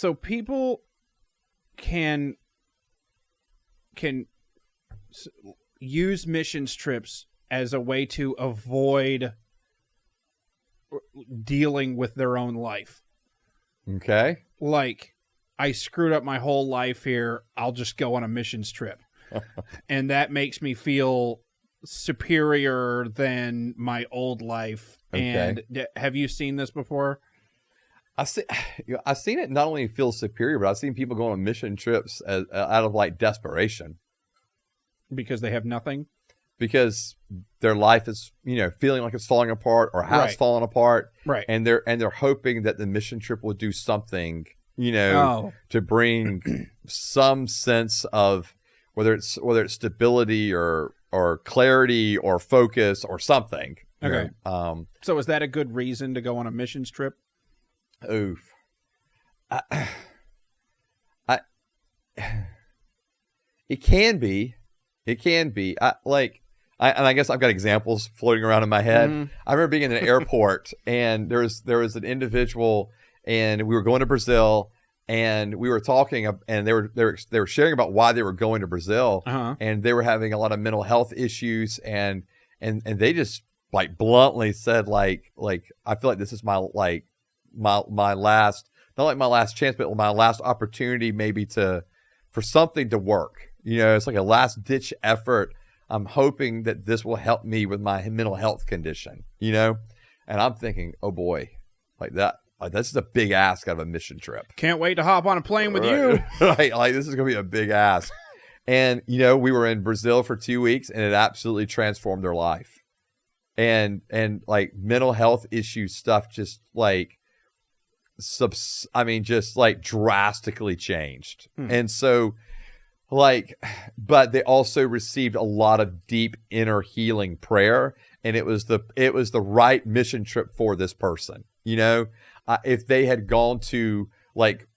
So people can use missions trips as a way to avoid dealing with their own life. Okay. Like, I screwed up my whole life here. I'll just go on a missions trip. And that makes me feel superior than my old life. Okay. And have you seen this before? I've seen it not only feel superior, but I've seen people go on mission trips out of like desperation. Because they have nothing? Because their life is, feeling like it's falling apart or has fallen apart. Right. And they're hoping that the mission trip will do something, to bring some sense of whether it's stability or clarity or focus or something. Okay. So is that a good reason to go on a missions trip? Oof. It can be. I guess I've got examples floating around in my head. Mm-hmm. I remember being in an airport and there was an individual and we were going to Brazil and we were talking and they were sharing about why they were going to Brazil. Uh-huh. And they were having a lot of mental health issues and they just like bluntly said like I feel like this is my last, not like my last chance, but my last opportunity maybe for something to work. It's like a last ditch effort. I'm hoping that this will help me with my mental health condition, and I'm thinking, oh boy, like that. Like, this is a big ask out of a mission trip. Can't wait to hop on a plane with you. Right. Like, this is going to be a big ask. And, we were in Brazil for 2 weeks and it absolutely transformed their life. And like mental health issue stuff just like, just like drastically changed. And so but they also received a lot of deep inner healing prayer. And it was the right mission trip for this person. If they had gone to like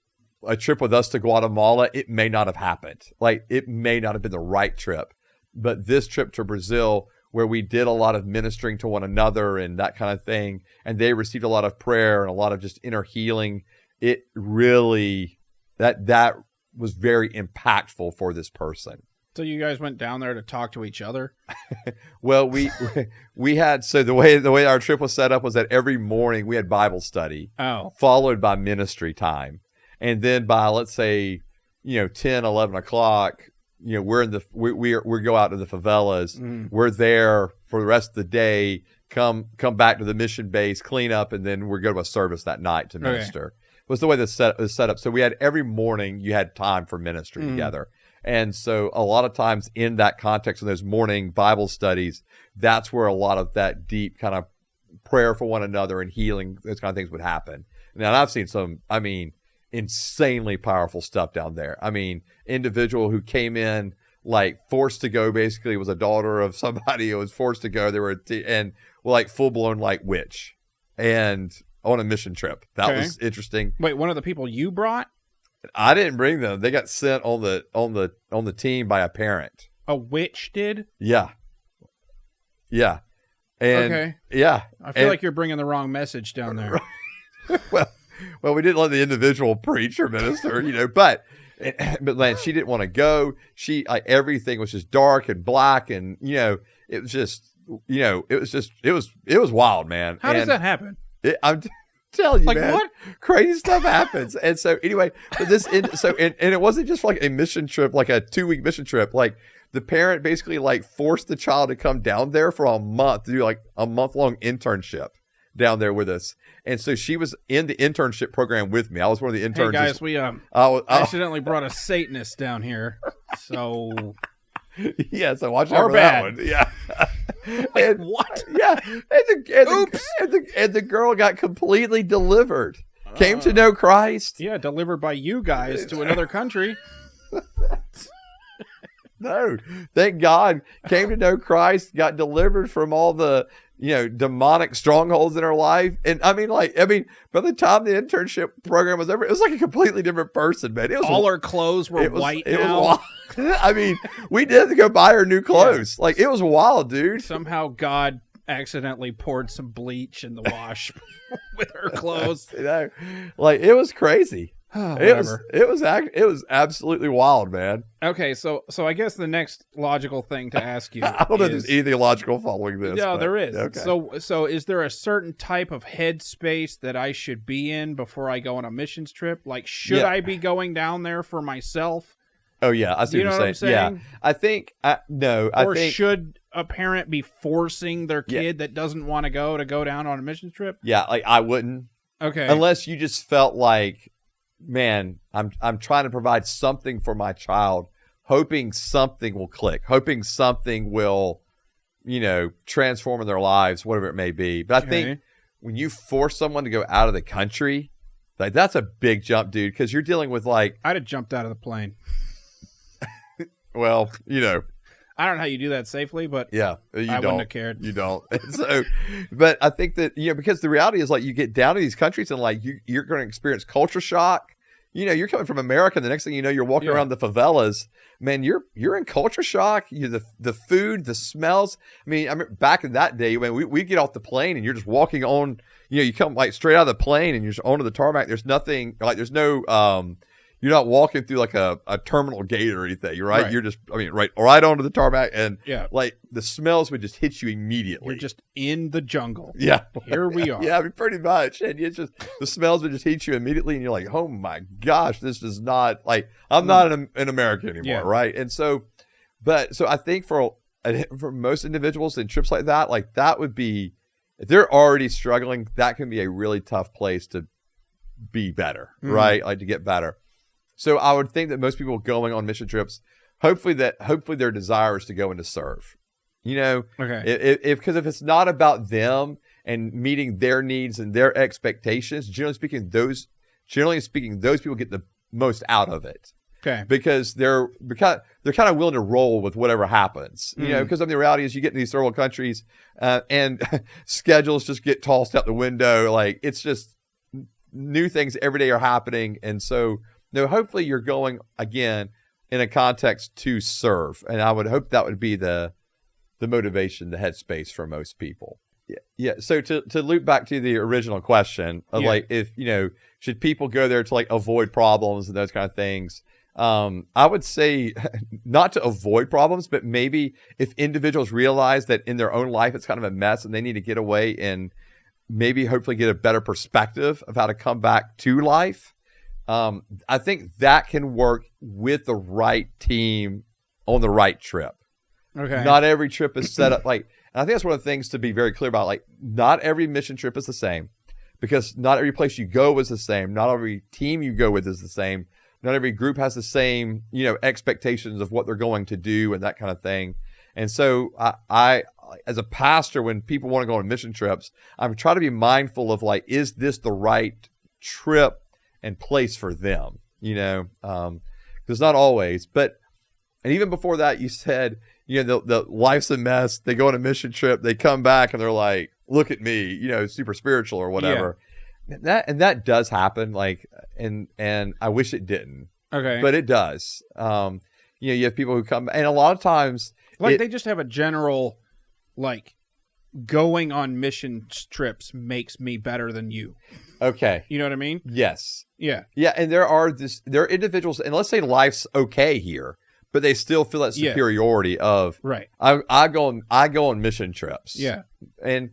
a trip with us to Guatemala, it may not have happened. Like it may not have been the right trip, but this trip to Brazil where we did a lot of ministering to one another and that kind of thing, and they received a lot of prayer and a lot of just inner healing, it really, that was very impactful for this person. So you guys went down there to talk to each other? Well, we had, so the way our trip was set up was that every morning we had Bible study, followed by ministry time. And then by, let's say, 10, 11 o'clock, we go out to the favelas. Mm. We're there for the rest of the day, come back to the mission base, clean up, and then we go to a service that night to minister. Okay. Was the way this was set up. So we had every morning you had time for ministry together. And so a lot of times in that context of those morning Bible studies, that's where a lot of that deep kind of prayer for one another and healing, those kind of things would happen. Now, I've seen some, insanely powerful stuff down there. Individual who came in like forced to go, basically was a daughter of somebody who was forced to go. They were like full blown like witch and on a mission trip. That was interesting. Wait, one of the people you brought? I didn't bring them. They got sent on the team by a parent. A witch did? Yeah. Yeah. And okay. Yeah. I feel like you're bringing the wrong message down there. Well, we didn't let the individual preach or minister, but man, she didn't want to go. She everything was just dark and black, and it was just, it was wild, man. How does that happen? I'm telling you, like, man, what crazy stuff happens. And so anyway, but and it wasn't just like a mission trip, like a 2-week mission trip. Like the parent basically like forced the child to come down there for a month to do like a month-long internship down there with us. And so she was in the internship program with me. I was one of the interns. Hey guys, we accidentally brought a Satanist down here. So yeah, so watch out for that one. Yeah. And what? Yeah. And the girl got completely delivered. Came to know Christ. Yeah, delivered by you guys to another country. No, thank God. Came to know Christ, got delivered from all the demonic strongholds in her life. And by the time the internship program was over, it was like a completely different person, man. It was all her clothes were white now. We did go buy her new clothes. Yeah. Like, it was wild, dude. Somehow God accidentally poured some bleach in the wash with her clothes. Like, it was crazy. Whatever. It was absolutely wild, man. Okay, so I guess the next logical thing to ask you I don't know if there's anything logical following this. No, there is. Okay. So is there a certain type of headspace that I should be in before I go on a missions trip? Like, should I be going down there for myself? Oh yeah, I see what you're saying. Yeah, I think no. Or should a parent be forcing their kid that doesn't want to go down on a missions trip? Yeah, like I wouldn't. Okay. Unless you just felt like, man, I'm trying to provide something for my child, hoping something will click, hoping something will, transform in their lives, whatever it may be. But I think when you force someone to go out of the country, like that's a big jump, dude, because you're dealing with like I'd have jumped out of the plane. Well, I don't know how you do that safely, but I wouldn't have cared. You don't. So, but I think that, because the reality is like you get down to these countries and like you're going to experience culture shock. You're coming from America, and the next thing you know, you're walking around the favelas. Man, you're in culture shock. The food, the smells. I mean, back in that day, when we get off the plane and you're just walking on, you come like straight out of the plane and you're just onto the tarmac. There's nothing like there's no you're not walking through like a terminal gate or anything, right? You're just, right onto the tarmac, and like the smells would just hit you immediately. You're just in the jungle. Yeah. Here we are. Yeah, pretty much. And it's just, the smells would just hit you immediately, and you're like, oh my gosh, this is not, like, I'm not an American anymore, right? And so I think for most individuals in trips like that would be, if they're already struggling, that can be a really tough place to be better, right? Like to get better. So I would think that most people going on mission trips, hopefully their desire is to go and to serve. Okay. Because if it's not about them and meeting their needs and their expectations, generally speaking, those people get the most out of it. Okay. Because they're kind of willing to roll with whatever happens. Because the reality is you get in these third world countries and schedules just get tossed out the window. Like it's just new things every day are happening, and so. No, hopefully you're going, again, in a context to serve. And I would hope that would be the motivation, the headspace for most people. Yeah. So to loop back to the original question of like, if, should people go there to like avoid problems and those kind of things? I would say not to avoid problems, but maybe if individuals realize that in their own life it's kind of a mess and they need to get away and maybe hopefully get a better perspective of how to come back to life. I think that can work with the right team on the right trip. Okay. Not every trip is set up like, and I think that's one of the things to be very clear about. Like, not every mission trip is the same, because not every place you go is the same. Not every team you go with is the same. Not every group has the same, expectations of what they're going to do and that kind of thing. And so I as a pastor, when people want to go on mission trips, I'm trying to be mindful of like, is this the right trip and place for them, because not always, and even before that, you said, the life's a mess. They go on a mission trip, they come back and they're like, look at me, super spiritual or whatever. Yeah. And that does happen. Like, and I wish it didn't. Okay. But it does. You have people who come, and a lot of times they just have a general, like, going on mission trips makes me better than you. Okay. You know what I mean? Yes. Yeah. Yeah, and there are individuals, and let's say life's okay here, but they still feel that superiority of right. I go on mission trips. Yeah. And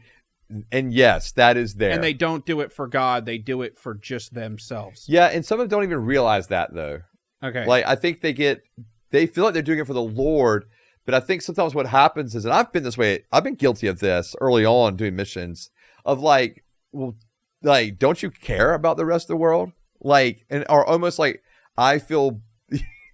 yes, that is there. And they don't do it for God, they do it for just themselves. Yeah, and some of them don't even realize that though. Okay. Like I think they feel like they're doing it for the Lord, but I think sometimes what happens is, and I've been this way, I've been guilty of this early on doing missions, of like, well, like, don't you care about the rest of the world? Like, or almost like, I feel,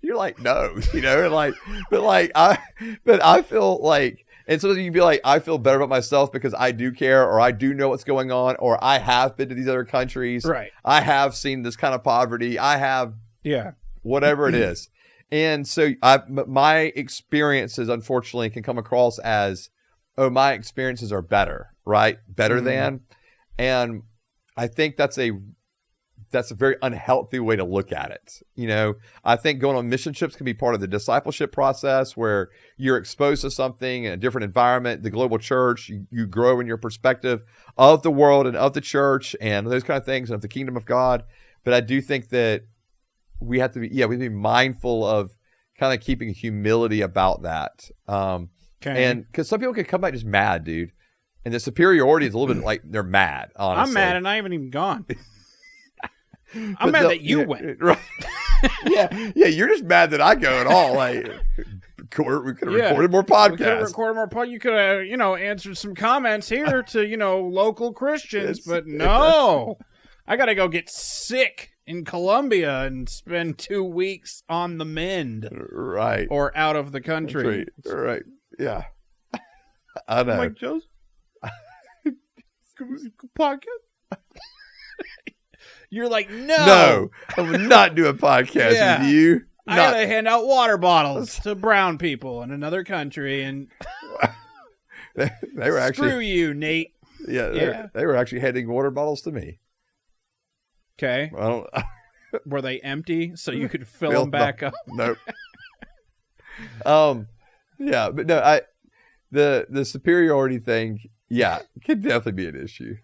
you're like, no, and like, but I feel like, and so you can be like, I feel better about myself because I do care, or I do know what's going on, or I have been to these other countries. Right. I have seen this kind of poverty. I have, whatever it is. And so my experiences, unfortunately, can come across as, oh, my experiences are better, right? Better than. And I think that's a very unhealthy way to look at it. I think going on mission trips can be part of the discipleship process where you're exposed to something in a different environment, the global church, you grow in your perspective of the world and of the church and those kind of things and of the kingdom of God. But I do think that we have to be mindful of kind of keeping humility about that. Okay. And because some people can come back just mad, dude. And the superiority is a little bit like they're mad, honestly. I'm mad and I haven't even gone. I'm mad that you went. Right. yeah, you're just mad that I go at all. Like, we could have recorded more podcasts. We could have recorded more podcasts. You could have, answered some comments here to, local Christians, but no. I got to go get sick in Colombia and spend 2 weeks on the mend. Right. Or out of the country. Right. Yeah. I know. Mike Joseph? Podcast? You're like, no, I would not do a podcast with you. I gotta hand out water bottles to brown people in another country, and they were actually screw you, Nate. Yeah, they were actually handing water bottles to me. Okay, were they empty so you could fill them back up? Nope. Yeah, but no, the superiority thing, could definitely be an issue.